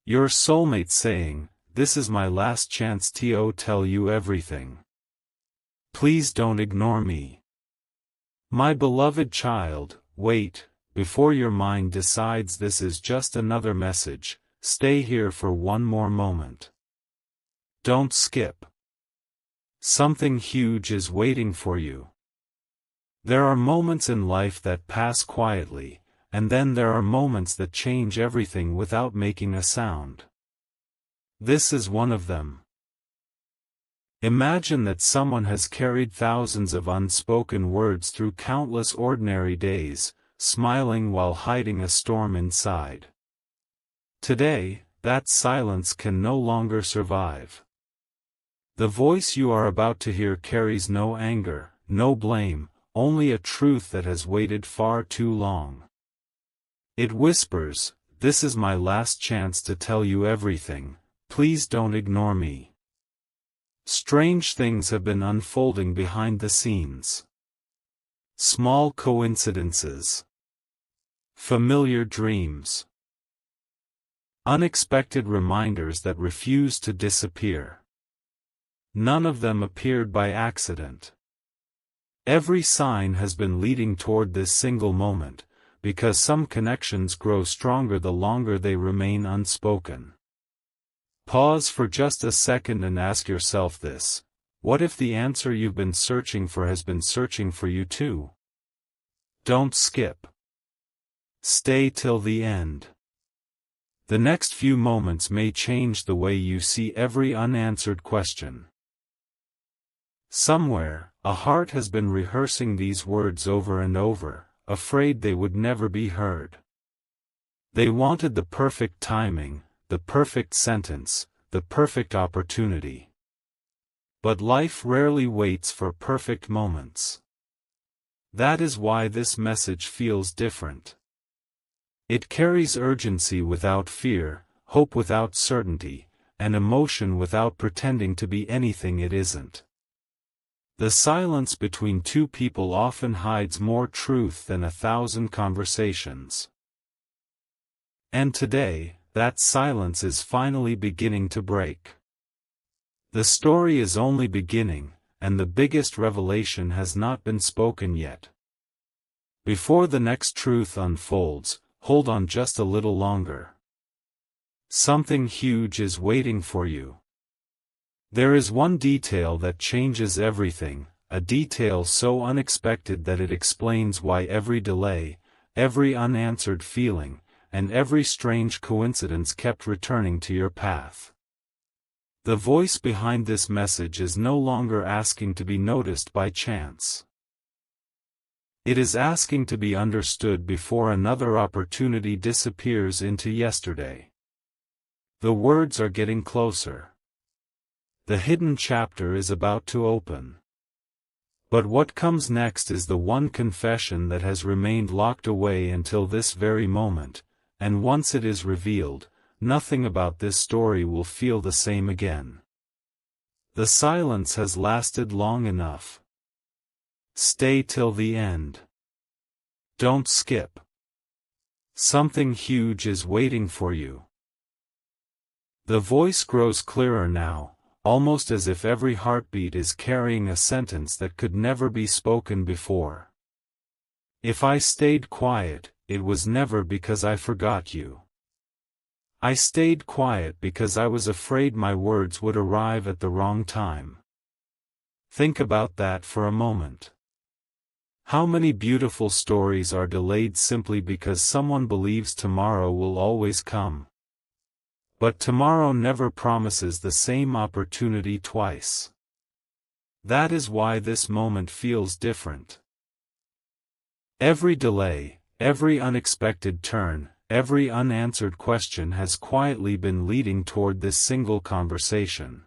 Your soulmate saying, "This is my last chance to tell you everything. Please don't ignore me. My beloved child, wait, before your mind decides this is just another message, stay here for one more moment. Don't skip. Something huge is waiting for you." There are moments in life that pass quietly, and then there are moments that change everything without making a sound. This is one of them. Imagine that someone has carried thousands of unspoken words through countless ordinary days, smiling while hiding a storm inside. Today, that silence can no longer survive. The voice you are about to hear carries no anger, no blame, only a truth that has waited far too long. It whispers, "This is my last chance to tell you everything, please don't ignore me." Strange things have been unfolding behind the scenes. Small coincidences. Familiar dreams. Unexpected reminders that refuse to disappear. None of them appeared by accident. Every sign has been leading toward this single moment, because some connections grow stronger the longer they remain unspoken. Pause for just a second and ask yourself this: what if the answer you've been searching for has been searching for you too? Don't skip. Stay till the end. The next few moments may change the way you see every unanswered question. Somewhere, a heart has been rehearsing these words over and over, afraid they would never be heard. They wanted the perfect timing, the perfect sentence, the perfect opportunity. But life rarely waits for perfect moments. That is why this message feels different. It carries urgency without fear, hope without certainty, and emotion without pretending to be anything it isn't. The silence between two people often hides more truth than 1,000 conversations. And today, that silence is finally beginning to break. The story is only beginning, and the biggest revelation has not been spoken yet. Before the next truth unfolds, hold on just a little longer. Something huge is waiting for you. There is one detail that changes everything, a detail so unexpected that it explains why every delay, every unanswered feeling, and every strange coincidence kept returning to your path. The voice behind this message is no longer asking to be noticed by chance. It is asking to be understood before another opportunity disappears into yesterday. The words are getting closer. The hidden chapter is about to open. But what comes next is the one confession that has remained locked away until this very moment, and once it is revealed, nothing about this story will feel the same again. The silence has lasted long enough. Stay till the end. Don't skip. Something huge is waiting for you. The voice grows clearer now, almost as if every heartbeat is carrying a sentence that could never be spoken before. If I stayed quiet, it was never because I forgot you. I stayed quiet because I was afraid my words would arrive at the wrong time. Think about that for a moment. How many beautiful stories are delayed simply because someone believes tomorrow will always come? But tomorrow never promises the same opportunity twice. That is why this moment feels different. Every delay, every unexpected turn, every unanswered question has quietly been leading toward this single conversation.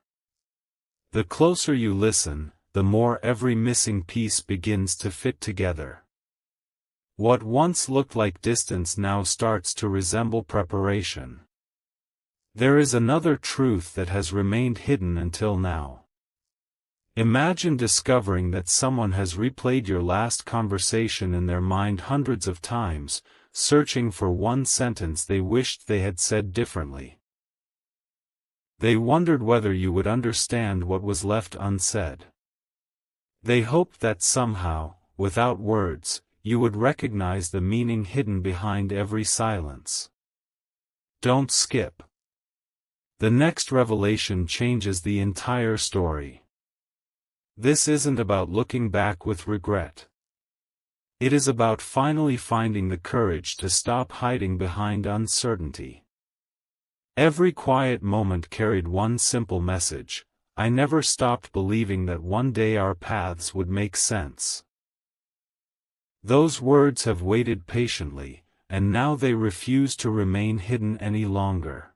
The closer you listen, the more every missing piece begins to fit together. What once looked like distance now starts to resemble preparation. There is another truth that has remained hidden until now. Imagine discovering that someone has replayed your last conversation in their mind hundreds of times, searching for one sentence they wished they had said differently. They wondered whether you would understand what was left unsaid. They hoped that somehow, without words, you would recognize the meaning hidden behind every silence. Don't skip. The next revelation changes the entire story. This isn't about looking back with regret. It is about finally finding the courage to stop hiding behind uncertainty. Every quiet moment carried one simple message: I never stopped believing that one day our paths would make sense. Those words have waited patiently, and now they refuse to remain hidden any longer.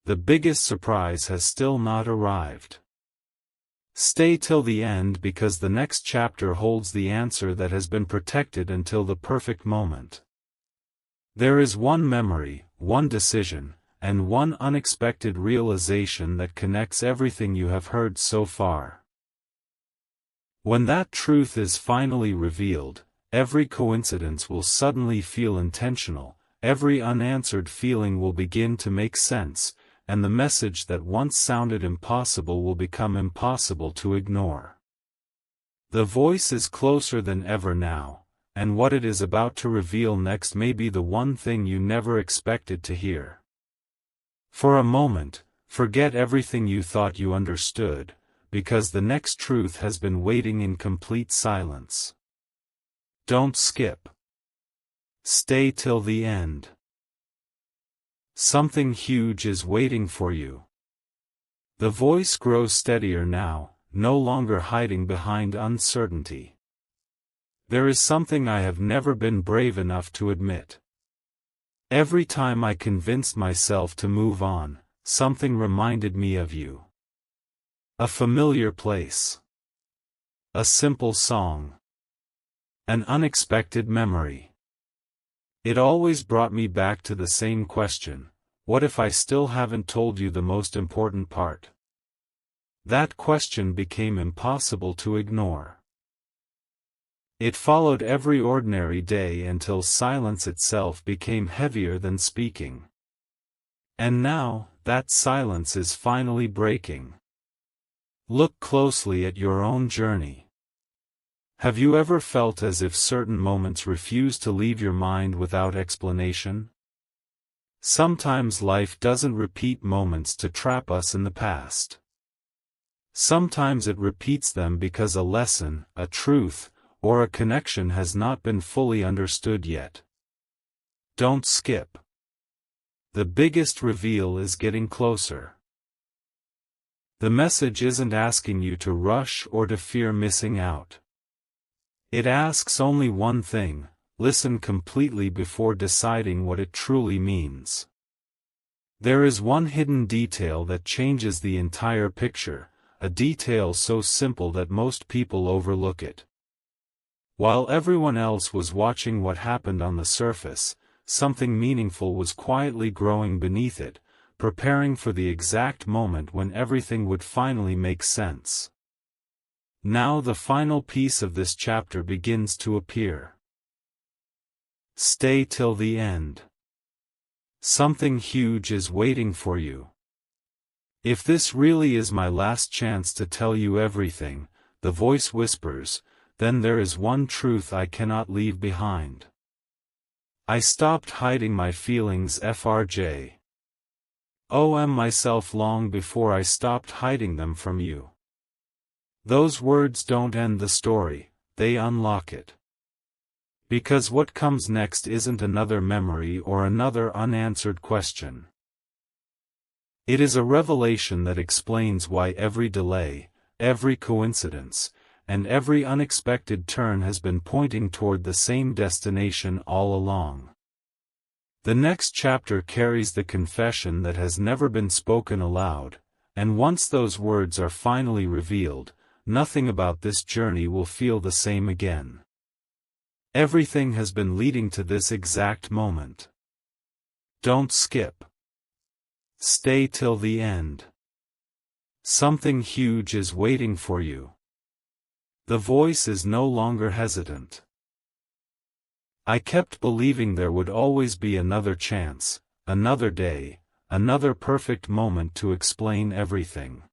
The biggest surprise has still not arrived. Stay till the end, because the next chapter holds the answer that has been protected until the perfect moment. There is one memory, one decision, and one unexpected realization that connects everything you have heard so far. When that truth is finally revealed, every coincidence will suddenly feel intentional, every unanswered feeling will begin to make sense, and the message that once sounded impossible will become impossible to ignore. The voice is closer than ever now, and what it is about to reveal next may be the one thing you never expected to hear. For a moment, forget everything you thought you understood, because the next truth has been waiting in complete silence. Don't skip. Stay till the end. Something huge is waiting for you. The voice grows steadier now, no longer hiding behind uncertainty. There is something I have never been brave enough to admit. Every time I convinced myself to move on, something reminded me of you. A familiar place. A simple song. An unexpected memory. It always brought me back to the same question: what if I still haven't told you the most important part? That question became impossible to ignore. It followed every ordinary day until silence itself became heavier than speaking. And now, that silence is finally breaking. Look closely at your own journey. Have you ever felt as if certain moments refuse to leave your mind without explanation? Sometimes life doesn't repeat moments to trap us in the past. Sometimes it repeats them because a lesson, a truth, or a connection has not been fully understood yet. Don't skip. The biggest reveal is getting closer. The message isn't asking you to rush or to fear missing out. It asks only one thing: listen completely before deciding what it truly means. There is one hidden detail that changes the entire picture, a detail so simple that most people overlook it. While everyone else was watching what happened on the surface, something meaningful was quietly growing beneath it, preparing for the exact moment when everything would finally make sense. Now the final piece of this chapter begins to appear. Stay till the end. Something huge is waiting for you. If this really is my last chance to tell you everything, the voice whispers, then there is one truth I cannot leave behind. I stopped hiding my feelings FRJ. OM myself long before I stopped hiding them from you. Those words don't end the story, they unlock it. Because what comes next isn't another memory or another unanswered question. It is a revelation that explains why every delay, every coincidence, and every unexpected turn has been pointing toward the same destination all along. The next chapter carries the confession that has never been spoken aloud, and once those words are finally revealed, nothing about this journey will feel the same again. Everything has been leading to this exact moment. Don't skip. Stay till the end. Something huge is waiting for you. The voice is no longer hesitant. I kept believing there would always be another chance, another day, another perfect moment to explain everything.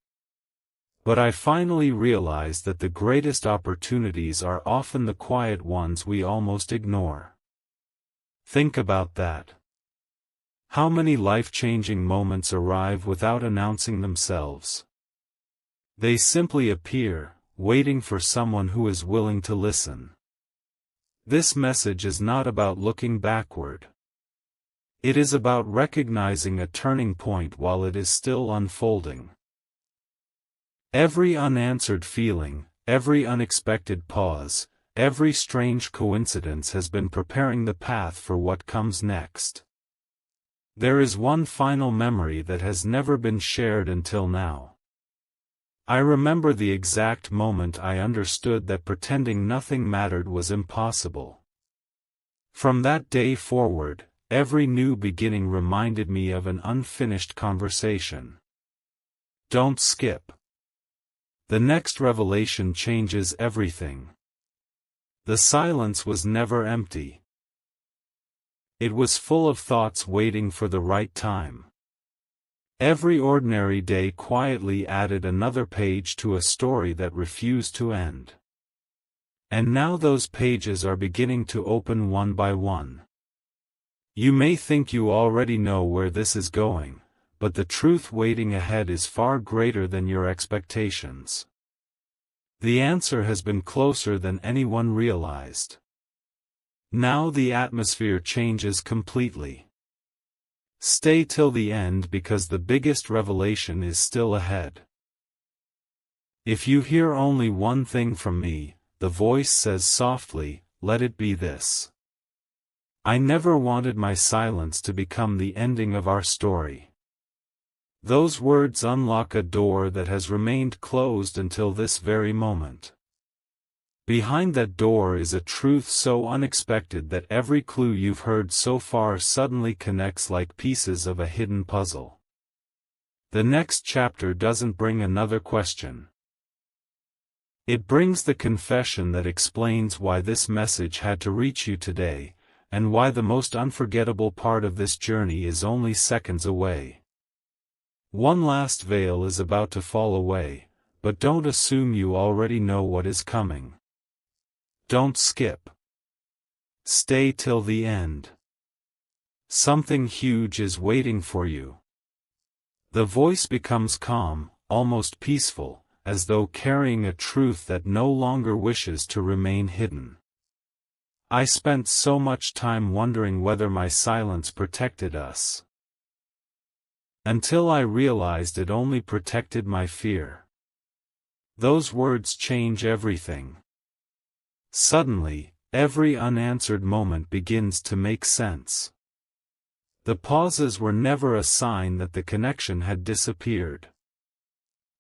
But I finally realized that the greatest opportunities are often the quiet ones we almost ignore. Think about that. How many life-changing moments arrive without announcing themselves? They simply appear, waiting for someone who is willing to listen. This message is not about looking backward. It is about recognizing a turning point while it is still unfolding. Every unanswered feeling, every unexpected pause, every strange coincidence has been preparing the path for what comes next. There is one final memory that has never been shared until now. I remember the exact moment I understood that pretending nothing mattered was impossible. From that day forward, every new beginning reminded me of an unfinished conversation. Don't skip. The next revelation changes everything. The silence was never empty. It was full of thoughts waiting for the right time. Every ordinary day quietly added another page to a story that refused to end. And now those pages are beginning to open one by one. You may think you already know where this is going, but the truth waiting ahead is far greater than your expectations. The answer has been closer than anyone realized. Now the atmosphere changes completely. Stay till the end because the biggest revelation is still ahead. If you hear only one thing from me, the voice says softly, let it be this. I never wanted my silence to become the ending of our story. Those words unlock a door that has remained closed until this very moment. Behind that door is a truth so unexpected that every clue you've heard so far suddenly connects like pieces of a hidden puzzle. The next chapter doesn't bring another question. It brings the confession that explains why this message had to reach you today, and why the most unforgettable part of this journey is only seconds away. One last veil is about to fall away, but don't assume you already know what is coming. Don't skip. Stay till the end. Something huge is waiting for you. The voice becomes calm, almost peaceful, as though carrying a truth that no longer wishes to remain hidden. I spent so much time wondering whether my silence protected us. Until I realized it only protected my fear. Those words change everything. Suddenly, every unanswered moment begins to make sense. The pauses were never a sign that the connection had disappeared.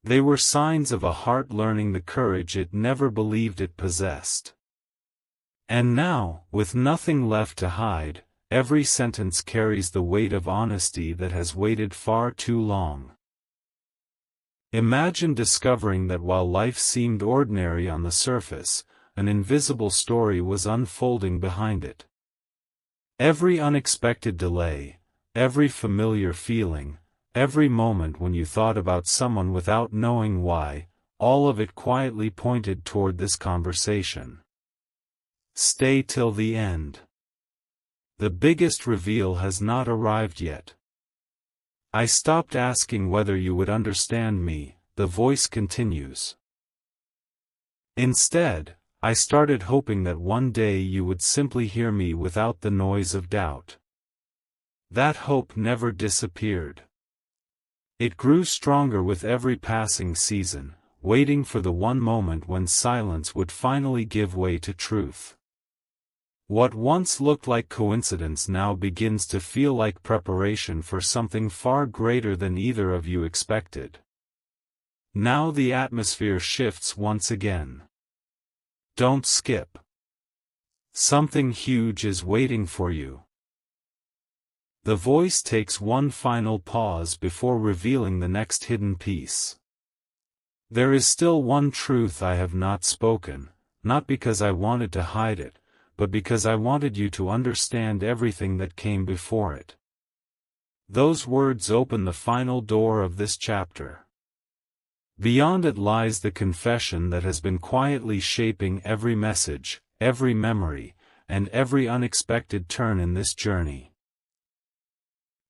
They were signs of a heart learning the courage it never believed it possessed. And now, with nothing left to hide, every sentence carries the weight of honesty that has waited far too long. Imagine discovering that while life seemed ordinary on the surface, an invisible story was unfolding behind it. Every unexpected delay, every familiar feeling, every moment when you thought about someone without knowing why, all of it quietly pointed toward this conversation. Stay till the end. The biggest reveal has not arrived yet. I stopped asking whether you would understand me, the voice continues. Instead, I started hoping that one day you would simply hear me without the noise of doubt. That hope never disappeared. It grew stronger with every passing season, waiting for the one moment when silence would finally give way to truth. What once looked like coincidence now begins to feel like preparation for something far greater than either of you expected. Now the atmosphere shifts once again. Don't skip. Something huge is waiting for you. The voice takes one final pause before revealing the next hidden piece. There is still one truth I have not spoken, not because I wanted to hide it, but because I wanted you to understand everything that came before it. Those words open the final door of this chapter. Beyond it lies the confession that has been quietly shaping every message, every memory, and every unexpected turn in this journey.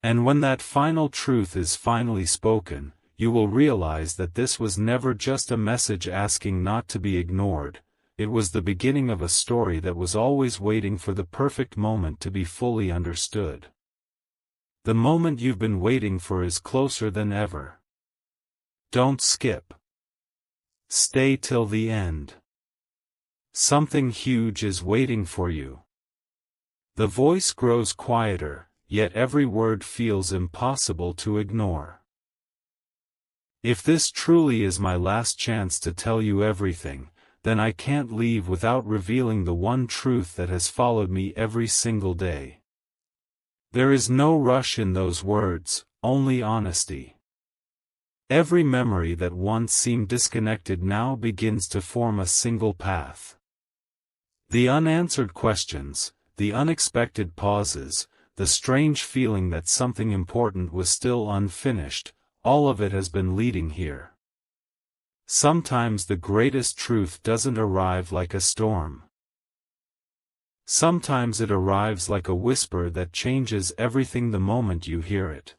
And when that final truth is finally spoken, you will realize that this was never just a message asking not to be ignored. It was the beginning of a story that was always waiting for the perfect moment to be fully understood. The moment you've been waiting for is closer than ever. Don't skip. Stay till the end. Something huge is waiting for you. The voice grows quieter, yet every word feels impossible to ignore. If this truly is my last chance to tell you everything, then I can't leave without revealing the one truth that has followed me every single day. There is no rush in those words, only honesty. Every memory that once seemed disconnected now begins to form a single path. The unanswered questions, the unexpected pauses, the strange feeling that something important was still unfinished, all of it has been leading here. Sometimes the greatest truth doesn't arrive like a storm. Sometimes it arrives like a whisper that changes everything the moment you hear it.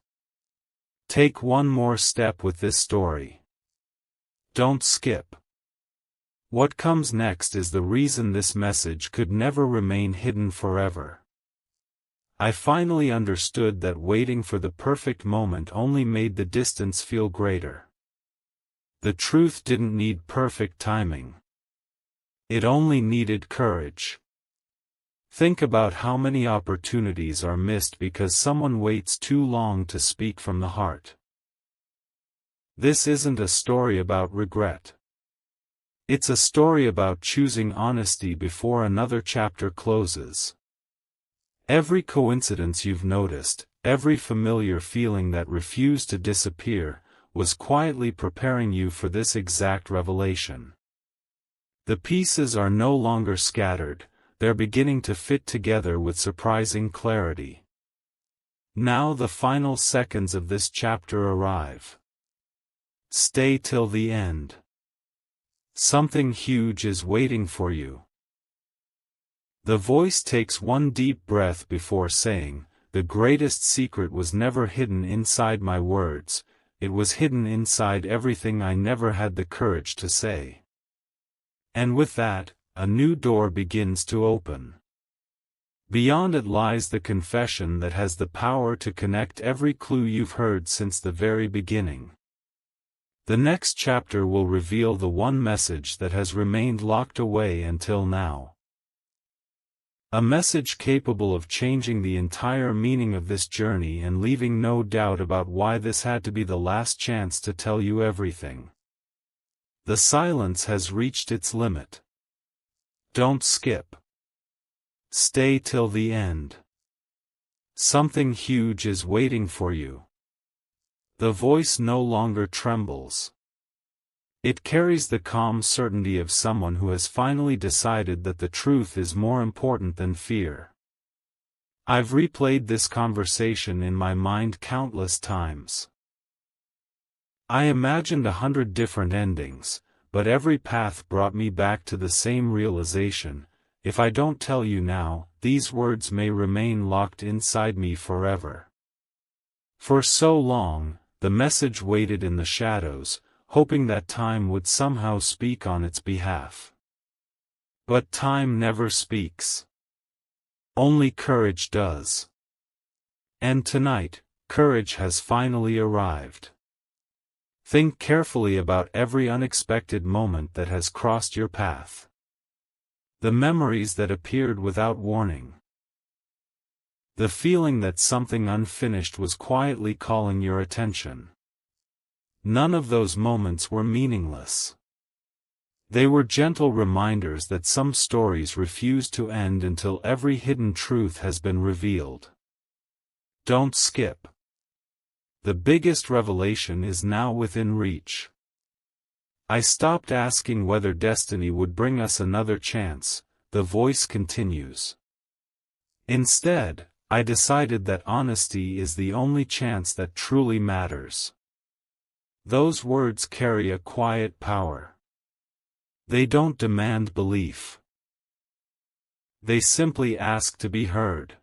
Take one more step with this story. Don't skip. What comes next is the reason this message could never remain hidden forever. I finally understood that waiting for the perfect moment only made the distance feel greater. The truth didn't need perfect timing. It only needed courage. Think about how many opportunities are missed because someone waits too long to speak from the heart. This isn't a story about regret. It's a story about choosing honesty before another chapter closes. Every coincidence you've noticed, every familiar feeling that refused to disappear, was quietly preparing you for this exact revelation. The pieces are no longer scattered. They're beginning to fit together with surprising clarity. Now the final seconds of this chapter arrive. Stay till the end. Something huge is waiting for you. The voice takes one deep breath before saying, "The greatest secret was never hidden inside my words, it was hidden inside everything I never had the courage to say." And with that, a new door begins to open. Beyond it lies the confession that has the power to connect every clue you've heard since the very beginning. The next chapter will reveal the one message that has remained locked away until now. A message capable of changing the entire meaning of this journey and leaving no doubt about why this had to be the last chance to tell you everything. The silence has reached its limit. Don't skip. Stay till the end. Something huge is waiting for you. The voice no longer trembles. It carries the calm certainty of someone who has finally decided that the truth is more important than fear. I've replayed this conversation in my mind countless times. I imagined 100 different endings, but every path brought me back to the same realization: if I don't tell you now, these words may remain locked inside me forever. For so long, the message waited in the shadows, hoping that time would somehow speak on its behalf. But time never speaks. Only courage does. And tonight, courage has finally arrived. Think carefully about every unexpected moment that has crossed your path. The memories that appeared without warning. The feeling that something unfinished was quietly calling your attention. None of those moments were meaningless. They were gentle reminders that some stories refuse to end until every hidden truth has been revealed. Don't skip. The biggest revelation is now within reach. I stopped asking whether destiny would bring us another chance, the voice continues. Instead, I decided that honesty is the only chance that truly matters. Those words carry a quiet power. They don't demand belief. They simply ask to be heard.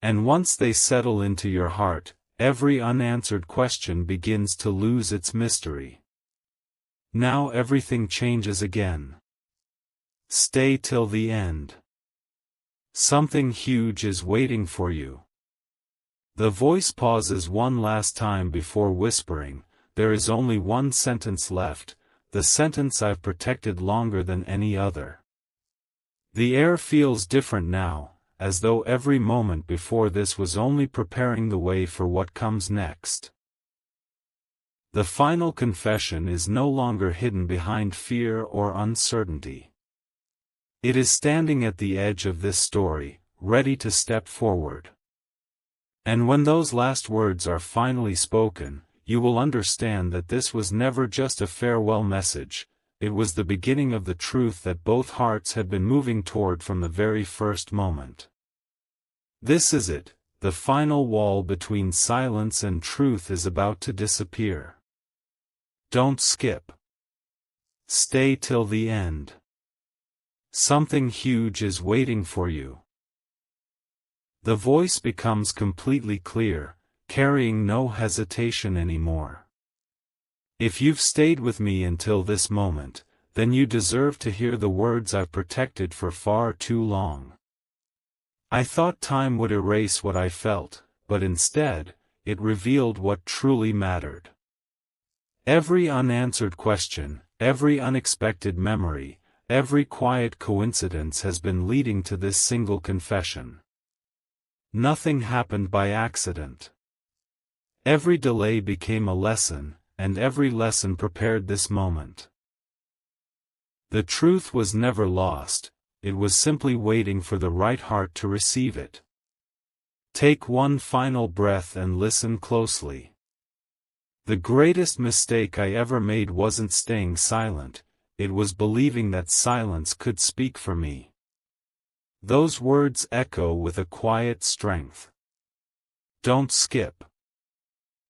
And once they settle into your heart, every unanswered question begins to lose its mystery. Now everything changes again. Stay till the end. Something huge is waiting for you. The voice pauses one last time before whispering, there is only one sentence left, the sentence I've protected longer than any other. The air feels different now, as though every moment before this was only preparing the way for what comes next. The final confession is no longer hidden behind fear or uncertainty. It is standing at the edge of this story, ready to step forward. And when those last words are finally spoken, you will understand that this was never just a farewell message, it was the beginning of the truth that both hearts had been moving toward from the very first moment. This is it, the final wall between silence and truth is about to disappear. Don't skip. Stay till the end. Something huge is waiting for you. The voice becomes completely clear, carrying no hesitation anymore. If you've stayed with me until this moment, then you deserve to hear the words I've protected for far too long. I thought time would erase what I felt, but instead, it revealed what truly mattered. Every unanswered question, every unexpected memory, every quiet coincidence has been leading to this single confession. Nothing happened by accident. Every delay became a lesson, and every lesson prepared this moment. The truth was never lost, it was simply waiting for the right heart to receive it. Take one final breath and listen closely. The greatest mistake I ever made wasn't staying silent, it was believing that silence could speak for me. Those words echo with a quiet strength. Don't skip.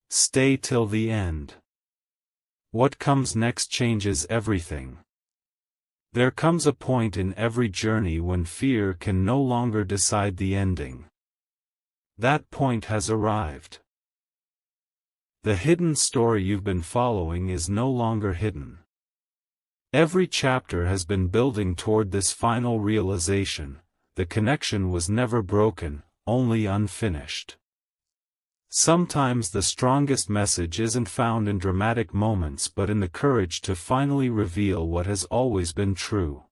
Stay till the end. What comes next changes everything. There comes a point in every journey when fear can no longer decide the ending. That point has arrived. The hidden story you've been following is no longer hidden. Every chapter has been building toward this final realization, the connection was never broken, only unfinished. Sometimes the strongest message isn't found in dramatic moments but in the courage to finally reveal what has always been true.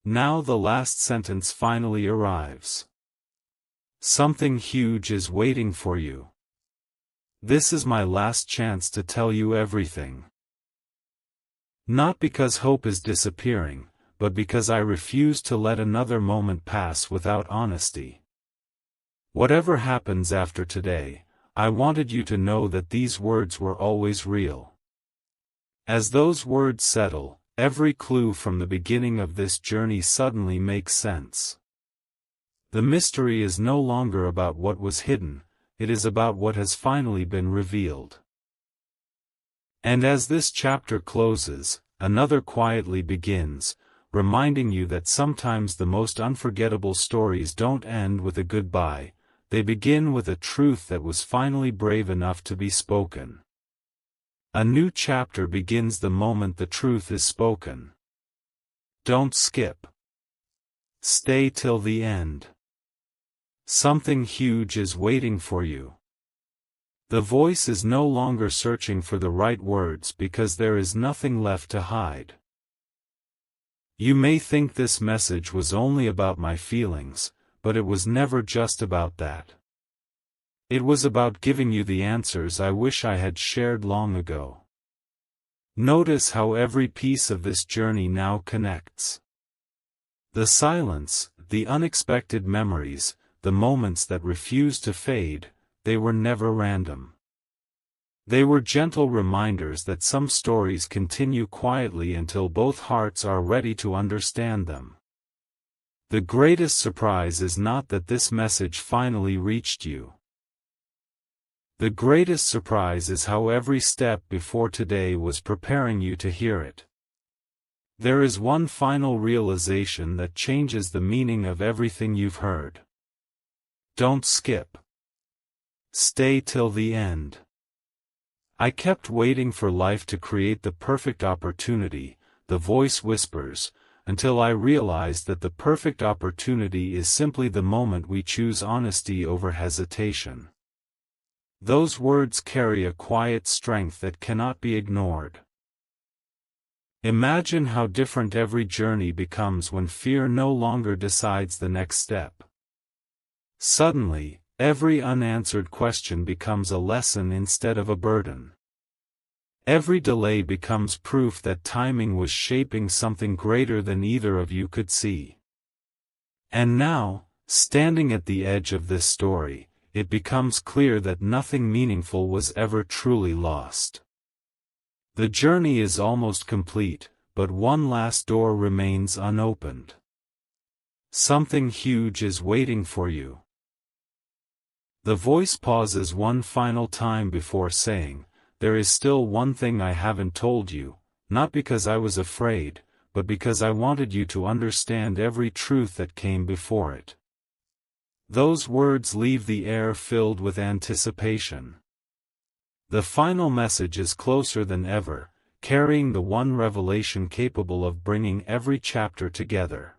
Now the last sentence finally arrives. Something huge is waiting for you. This is my last chance to tell you everything. Not because hope is disappearing, but because I refuse to let another moment pass without honesty. Whatever happens after today, I wanted you to know that these words were always real. As those words settle, every clue from the beginning of this journey suddenly makes sense. The mystery is no longer about what was hidden, it is about what has finally been revealed. And as this chapter closes, another quietly begins, reminding you that sometimes the most unforgettable stories don't end with a goodbye, they begin with a truth that was finally brave enough to be spoken. A new chapter begins the moment the truth is spoken. Don't skip. Stay till the end. Something huge is waiting for you. The voice is no longer searching for the right words because there is nothing left to hide. You may think this message was only about my feelings, but it was never just about that. It was about giving you the answers I wish I had shared long ago. Notice how every piece of this journey now connects. The silence, the unexpected memories, the moments that refuse to fade, they were never random. They were gentle reminders that some stories continue quietly until both hearts are ready to understand them. The greatest surprise is not that this message finally reached you. The greatest surprise is how every step before today was preparing you to hear it. There is one final realization that changes the meaning of everything you've heard. Don't skip. Stay till the end. I kept waiting for life to create the perfect opportunity, the voice whispers, until I realized that the perfect opportunity is simply the moment we choose honesty over hesitation. Those words carry a quiet strength that cannot be ignored. Imagine how different every journey becomes when fear no longer decides the next step. Suddenly, every unanswered question becomes a lesson instead of a burden. Every delay becomes proof that timing was shaping something greater than either of you could see. And now, standing at the edge of this story, it becomes clear that nothing meaningful was ever truly lost. The journey is almost complete, but one last door remains unopened. Something huge is waiting for you. The voice pauses one final time before saying, "There is still one thing I haven't told you, not because I was afraid, but because I wanted you to understand every truth that came before it." Those words leave the air filled with anticipation. The final message is closer than ever, carrying the one revelation capable of bringing every chapter together.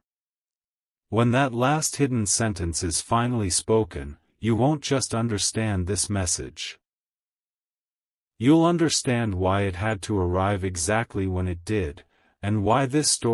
When that last hidden sentence is finally spoken, you won't just understand this message. You'll understand why it had to arrive exactly when it did, and why this story